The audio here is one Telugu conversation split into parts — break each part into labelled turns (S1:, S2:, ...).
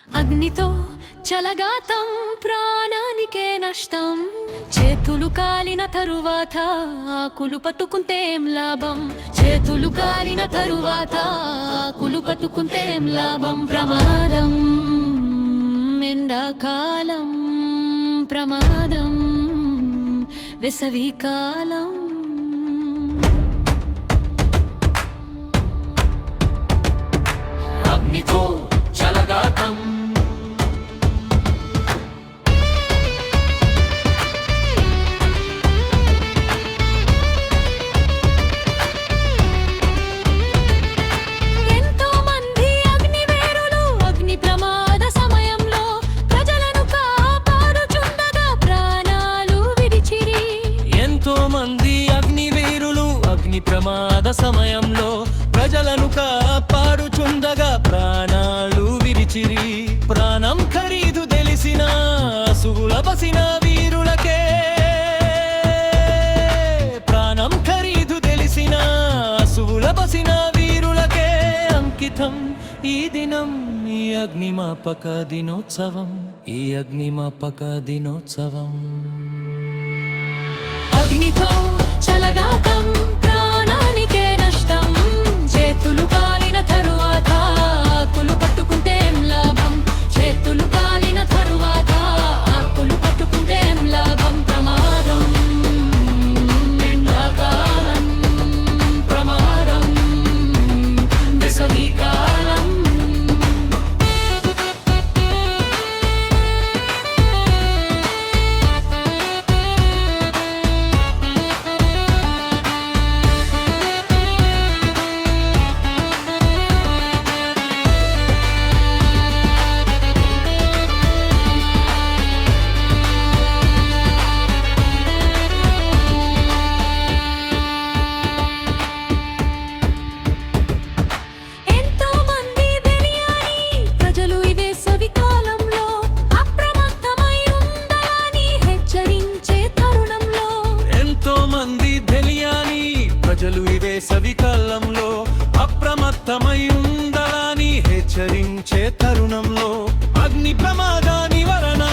S1: అగ్నితో చలగాతం ప్రాణానికే నష్టం. చేతులు కాలిన తరువాత ఆకులు పట్టుకుంటేం లాభం. చేతులు కాలిన తరువాత ఆకులు పట్టుకుంటేం లాభం. ప్రమాదం ఎండాకాలం, ప్రమాదం వేసవికాలం.
S2: అగ్నితో చలగాతం ప్రమాద సమయంలో ప్రజలను కాపాడుచుండగా ప్రాణాలు విడిచిరి. ప్రాణం ఖరీదు తెలిసిన అసువుల బసిన వీరులకే, ప్రాణం ఖరీదు తెలిసిన అసువుల బసిన వీరులకే అంకితం ఈ దినం, ఈ అగ్నిమాపక దినోత్సవం, ఈ అగ్నిమాపక దినోత్సవం.
S1: అగ్నితో చలగాతం ప్రాణానికే నష్టం. చేతులు కాలిన తరువాత ఆకులు పట్టుకుంటేం లాభం. చేతులు కాలిన తరువాత ఆకులు పట్టుకుంటేం లాభం. ప్రమాదం ఎండాకాలం, ప్రమాదం వేసవికాలం.
S2: ప్రజలు ఈ వేసవికాలంలో అప్రమత్తమై ఉండాలని హెచ్చరించే తరుణంలో అగ్ని ప్రమాద నివారణ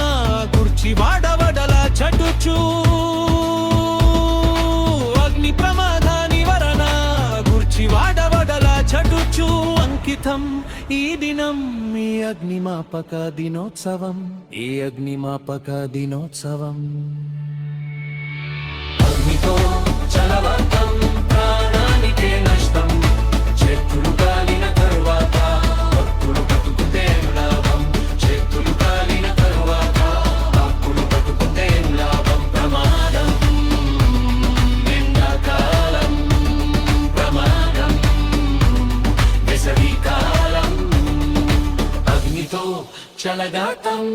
S2: గుర్చి వాడవడల చటుచు. అగ్ని ప్రమాద నివారణ గుర్చి వాడవడల చటుచు అంకితం ఈ దినం, ఈ అగ్నిమాపక దినోత్సవం, ఈ అగ్నిమాపక దినోత్సవం. అగ్నితో చలగాతం ప్రాణానికే నష్టం. చేతులు కాలిన తరువాత ఆకులు పట్టుకుంటేం లాభం. చేతులు కాలిన తరువాత ఆకులు పట్టుకుంటేం లాభం. ప్రమాదం ఎండాకాలం, ప్రమాదం వేసవికాలం. అగ్నితో చలగాతం.